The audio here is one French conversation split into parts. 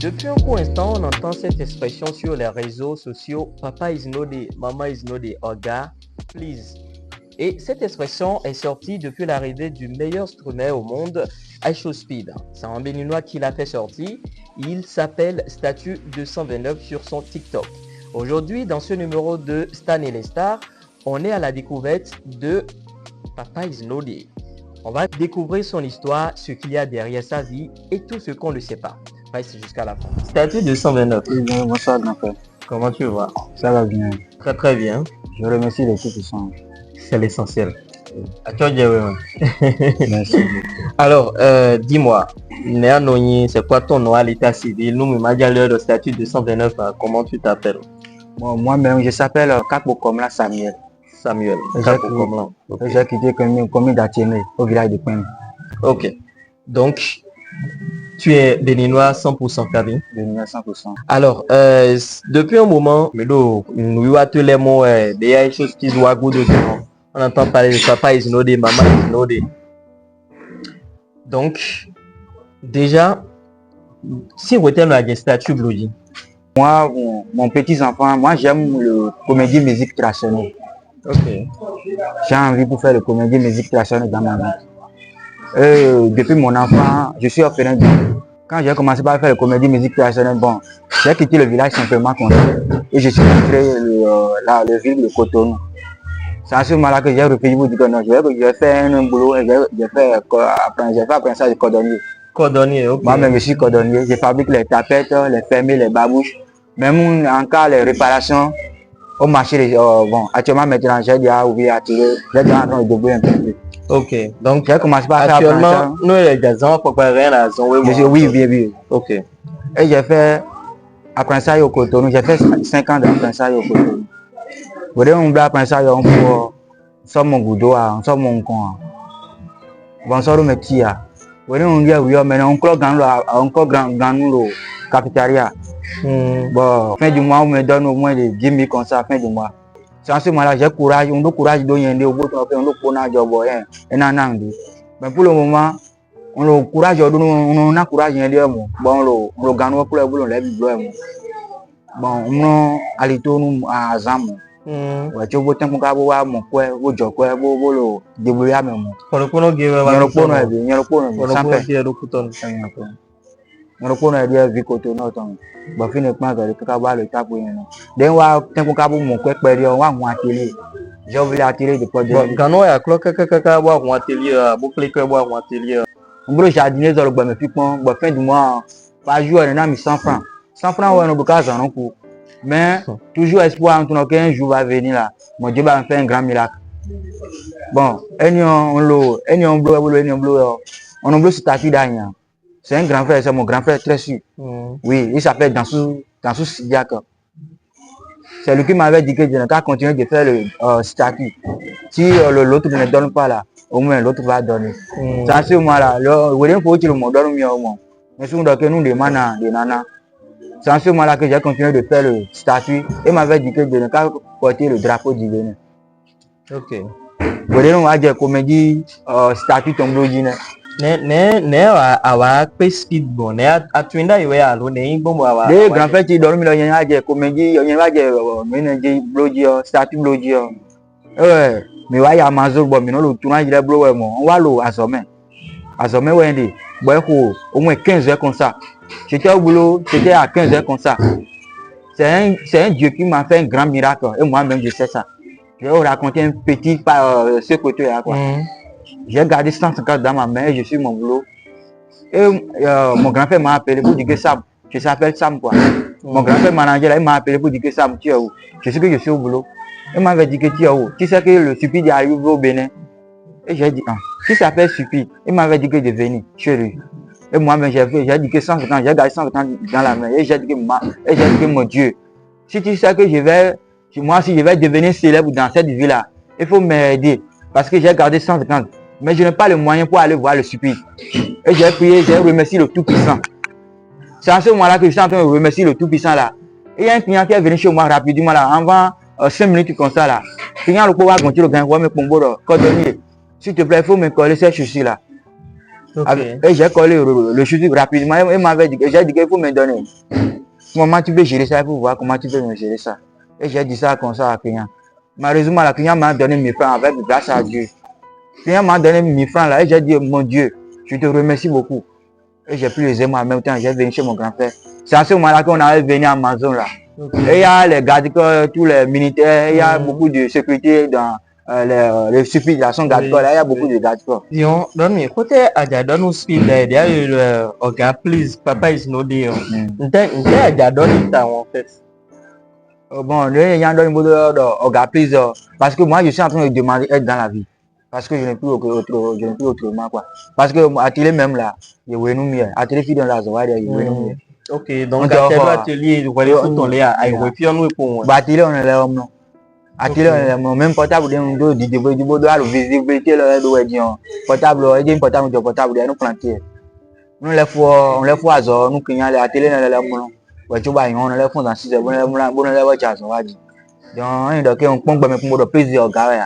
Depuis un court instant, on entend cette expression sur les réseaux sociaux « Papa is not there, Mama is not there, Oga, please ». Et cette expression est sortie depuis l'arrivée du meilleur streamer au monde, iShowSpeed. C'est un béninois qui l'a fait sortir. Il s'appelle Statut 229 sur son TikTok. Aujourd'hui, dans ce numéro de Stan et les stars, on est à la découverte de Papa is not there. On va découvrir son histoire, ce qu'il y a derrière sa vie et tout ce qu'on ne sait pas. Reste jusqu'à la fin. Statut 229. Oui, bonsoir grand frère. Comment tu vas? Ça va bien. Très très bien. Je remercie les tout-puissants. C'est l'essentiel. Merci. Alors, dis-moi, c'est quoi ton nom à l'état civil? Nous, l'heure de statut 229, comment tu t'appelles? Bon, moi-même, je s'appelle Kapokomla Samuel. Samuel. J'ai quitté commune d'Atiémé, au village de Pin. Ok. Donc, tu es béninois 100% Kabi. Béninois 100%. Alors, depuis un moment, nous avons tous les mots, des choses qui doivent goûter dedans. On entend parler de papa is not there, maman is not there. Donc, déjà, si vous êtes dans la statut Blody. Moi, mon petit enfant, moi j'aime le comédie musique traditionnelle. Ok. J'ai envie pour faire le comédie musique traditionnelle dans ma vie. Depuis mon enfant, je suis orphelin. Quand j'ai commencé par faire le comédie musique traditionnelle, bon, j'ai quitté le village simplement comme ça. Et je suis rentré le ville de Cotonou. C'est à ce moment-là que j'ai réfléchi pour dire que non, je vais faire un boulot, je vais faire apprentissage de cordonnier. Cordonnier, ok. Moi-même, je suis cordonnier. Je fabrique les tapettes, les fermés, les babouches. Même en cas les réparations au marché. Bon, actuellement, maintenant, j'ai déjà oublié à tirer. J'ai déjà en train de débrouiller un peu. Ok. Donc, j'ai commencé par faire actuellement, nous, les gazons, pour pas rien à zone. Oui. Ok. Et j'ai fait apprentissage au Cotonou. J'ai fait 5 ans d'apprentissage au Cotonou. Vous voyez, on doit penser à un peu, sur mon goudou, sur mon coin. Bon, sur le métier. Vous voyez, on dit, oui, mais on croit encore grand nous, cafétéria. Bon, fin du mois, on me donne au moins de 10 000 comme ça, fin du mois. C'est en ce moment-là, j'ai courage, on a courage de donner au bout, on a job, mais pour le moment, on a courage, on a courage de dire, bon, on gagne pour le boulot, on lève le boulot. Bon, on a allé tourner à Zam. Ouais, tu vois, tant qu'on a beau mon quoi, beau job, quoi, beau débrouiller à même. Pour le coup, on a dit, vu que tu n'as pas de finalement, le tabou. D'un mois, tant qu'on a mon quoi, on va mon atelier. J'ai oublié l'atelier de Cordonnier. Quand on a cloqué, mon atelier, boucler que boire mon atelier. On veut jardiner dans le bois, mais puis, fin du mois, par jour, on a mis 100 francs. 100 francs, on a beaucoup d'argent. Mais toujours espoir qu'un jour va venir là. Mon Dieu va faire un grand miracle. Bon, on a statut d'Agnan. C'est un grand frère, c'est mon grand frère très sûr. Oui, il s'appelle Dansou Sidiak. C'est lui qui m'avait dit que je n'ai qu'à continuer de faire le statut. Si l'autre ne donne pas là, au moins l'autre va donner. C'est à ce moment-là. Il faut que le monde donne mieux au monde. Mais si nous demandons des nanas. C'est en ce moment-là que j'ai continué de faire le statut et m'avait dit que je n'ai qu'à porter le drapeau du Bénin. Ok. Vous voyez, on va dire comédie statut tombeau dîner. Speed bon, à Twinda, il y a des grands frères qui dorment, il y a des comédies, il y a des blogies, statut blogies. Ouais, mais il y a Amazon, bon, mais non, le tournage de blow, on va l'eau à sommet. À sommet, ouais, au moins 15 heures comme ça. J'étais au boulot, j'étais à 15 heures comme ça. C'est un Dieu qui m'a fait un grand miracle. Et moi-même, je sais ça. Je vais vous raconter un petit par ce côté-là. J'ai gardé 150 dans ma main et je suis mon boulot. Et mon grand-père m'a appelé pour dire que Sam, je s'appelle Sam quoi. Mon grand-père manager là, il m'a appelé pour dire que Sam, tu es où? Je sais que je suis au boulot. Il m'avait dit que tu es où? Tu sais que le stupide arrive au Bénin. Et j'ai dit, qui s'appelle stupide? Il m'avait dit que de venir chez lui. Et moi-même, j'ai dit que 150, j'ai gardé 150 dans la main. Et j'ai dit que mon Dieu, si tu sais que moi, si je vais devenir célèbre dans cette ville-là, il faut m'aider. Parce que j'ai gardé 150. Mais je n'ai pas le moyen pour aller voir le stupide. Et j'ai prié, j'ai remercié le Tout-Puissant. C'est à ce moment-là que je suis en train de remercier le Tout-Puissant là. Et il y a un client qui est venu chez moi rapidement là, avant 5 minutes comme ça là. Client le pouvoir continuer le gain, mais pour cordonnier. S'il te plaît, il faut me coller ces chaussures là. Ok. Et j'ai collé le chute rapidement. Il m'avait dit, j'ai dit qu'il faut me donner. Comment tu peux gérer ça pour voir comment tu peux me gérer ça. Et j'ai dit ça comme ça à la client. Malheureusement, la client m'a donné 1000 francs avec grâce à Dieu. La client m'a donné 1000 francs là et j'ai dit, mon Dieu, je te remercie beaucoup. Et j'ai pris les aimants en même temps, j'ai venu chez mon grand-père. C'est à ce moment-là qu'on avait venu à Amazon là. Okay. Et il y a les gardes, tous les militaires, il y a beaucoup de sécurité dans les circulations garde là, il y a beaucoup de gardes. Dion, donne-moi, côté Adja, donne-nous speed là, il y a eu le please, papa is no deal. N'était Adja, donne ça en fait. Bon, il y a un don please, parce que moi je suis en train de demander être dans la vie. Parce que je n'ai plus autrement quoi. Parce que atelier même là, il y a nous mieux. Atelier fille dans la zoa, il y a nous mieux. Ok, donc atelier, vous voyez tout ton lait à refuser nous pour moi. Atelier on est là non. Atelier on est là même portable de du bodo à la visibilité là de dire portable, il y a un portable de portable nous planter. Nous les fois on les fois azor nous client les atelier là là mon. Ouais tu vois on les fois dans 6 heures, bon les voir chasse on va dire. Donc on prend pas pour me plaisir au gars.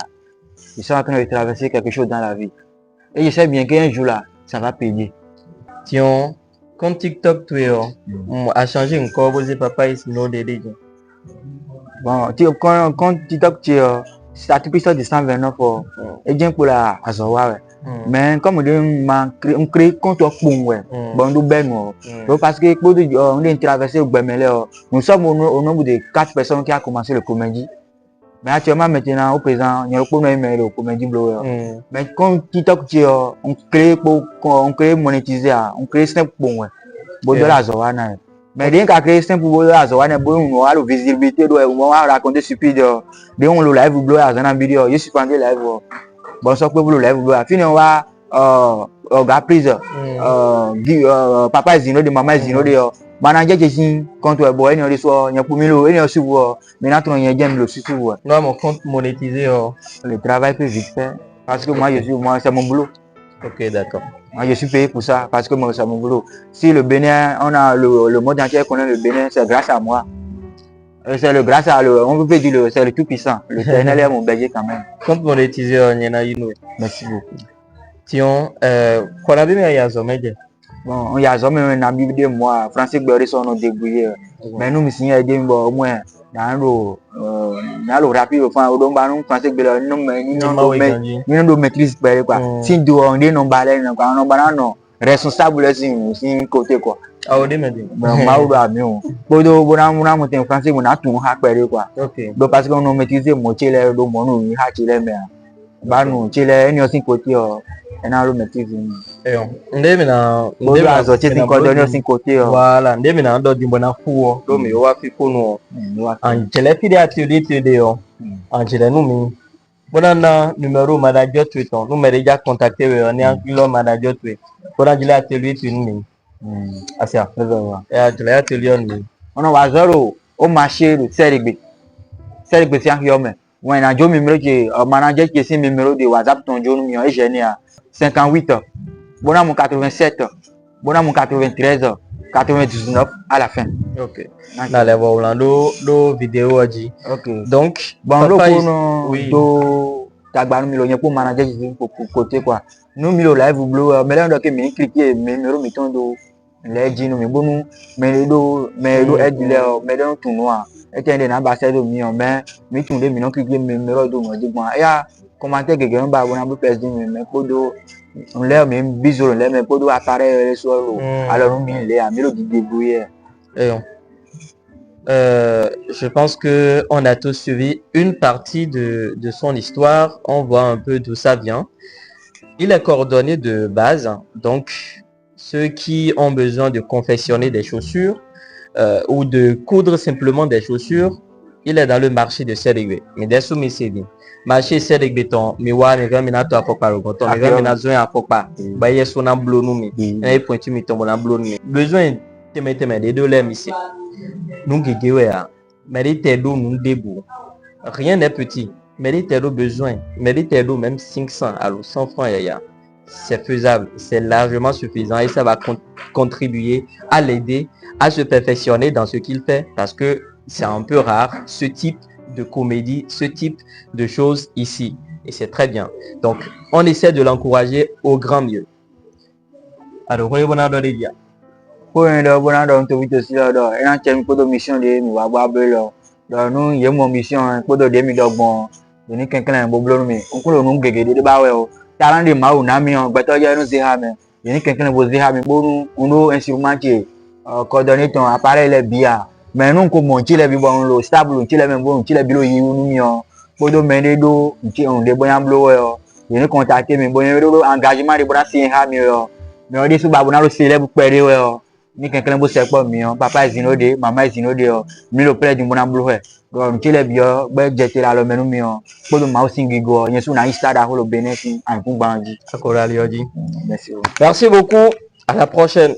Ils sont en train de traverser quelque chose dans la vie. Et je sais bien qu'un jour là, ça va payer. Tiens, quand TikTok a changé encore, vous papa is no dédé. Bon, quand TikTok c'est à tout prix de 129 et bien pour la Azowa. Mais comme on crée compte au fond, bon, nous ben parce que pour on est traversé au Bemele, nous sommes au nombre de 4 personnes qui a commencé le comédie. Mais actuellement, maintenant, au présent, il y a le comédie blower. Mais quand TikTok, on crée monétiser, on crée simple pour moi. Bon, de la Zoana. Mais dès qu'on a créé simple pour la Zoana, on a la visibilité, on va raconter stupide. Dès qu'on le live blower, on a une vidéo, je suis pas en live. Bon, ça peut vous le live blower. Fini, on va, prise, papa Zino de maman Zino de, manager Jessie, quand on boit, il y a des soirs, il y a pour mille, il y a aussi, maintenant, il y a bien le succès. Non, mon compte monétisé. Le travail peut vite faire. Parce que moi, c'est mon boulot. Ok, d'accord. Moi, je suis payé pour ça, parce que moi, c'est mon boulot. Si le Bénin, on a le monde entier connaît le Bénin, c'est grâce à moi. C'est le grâce à on peut dire c'est le tout puissant. Le Ténel est mon berger quand même. Compte monétisé, il y en a une. Merci beaucoup. Tiens, qu'on a bien, il y a Zomé. Bon, il y a Zomé, un ami de moi, Francis Berisson, on débrouillé. Mais nous, nous avons au moins, dans le rapide, enfin, au Dombanon, Francis Berisson, nous avons maîtrise, quoi. Si nous avons non balai, non, responsable, c'est côté, quoi. Ah, on est maintenant. Bon, français, on a tout hack, quoi. Ok. Donc, parce qu'on a maîtrisé mon chile, donc, mon hack, mais, bah, nous, chile, nous aussi côté, on a le maîtrise. Et on est maintenant, on est aussi côté. Voilà, on est maintenant dans du bon affaire, donc, mais on va faire pour nous. En chile, puis, atelier, en chile, nous, bon, on a numéro manager, nous m'avons déjà contacté, on est en kilo manager, pour un atelier, Asia, on a zéro au marché de Serigbe. Serigbe, c'est un homme. On a un numéro qui manager qui est un numéro de WhatsApp, ton jour, nous est gêné à 58. Bon, à mon 87. Bon, à mon 93. 99 à la fin. Ok. Dans les Orlando, le vidéo a dit. Ok. Donc, bon, le oui. Tagba nous pour manager pour côté quoi. Nous milo live blue mais là donc me cliquer numéro mettons do les dit nous bon mais do aide là mais dans tournoi et tiens des ambassadeurs million mais tout les millions cliquer numéro do moi dit bon ya commenter quelqu'un ba bon am pèse mais podo on l'air même bisou l'air mais podo apparaît sur alors nous les amelo di débrouiller. Je pense que on a tous suivi une partie de son histoire. On voit un peu d'où ça vient. Il est coordonné de base. Donc, ceux qui ont besoin de confectionner des chaussures ou de coudre simplement des chaussures, il est dans le marché de Serigbe. Mais des soumis, c'est bien. Marché Serigbe, ton miwa, mais vraiment, n'a pas pas le bouton. Mais vraiment, n'a pas. Bah, il y a son emblon, nous, mais il y a pointu, mais ton emblon, besoin de des deux lèvres ici. Nous qui mérite d'eau nous débou. Rien n'est petit. Mérite d'eau besoin. Mérite d'eau même 500 alors 100 francs c'est faisable, c'est largement suffisant et ça va contribuer à l'aider à se perfectionner dans ce qu'il fait parce que c'est un peu rare ce type de comédie, ce type de choses ici et c'est très bien. Donc on essaie de l'encourager au grand mieux. Alors, vous voyez, on des dia. Pour un de bon dans tout vite aussi là, et un thème pour de mission de mi va boire là. Donc nous, il y a mon mission pour de demi de bon. Il y a quelqu'un qui boblon mais on peut nous gagner de ba ouais. Talent de ma ou na mi on beto ya nous zéha mais. Il y a quelqu'un qui bosse zéha mais bon on instrument qui coordonner ton appareil les bia. Mais nous comme on tire les bon lo stable on tire même bon on tire bilo yi nous mi on. Pour de mener do on de bon amblo ouais. Il y a contacter mais bon engagement de bon si ha mi yo. Mais on dit sous babuna le célèbre perdre ouais. Ni quelqu'un qui bosse pas mieux, papa est inodé, maman est inodé, mi le père du mon ambulé. Donc tu les bien, ben jeter là le menu mieux. Pour le mouse singigo, il y a sur Insta d'arro le bénéfice en coup bandit. D'accord, allez, on dit. Merci. Merci beaucoup. À la prochaine.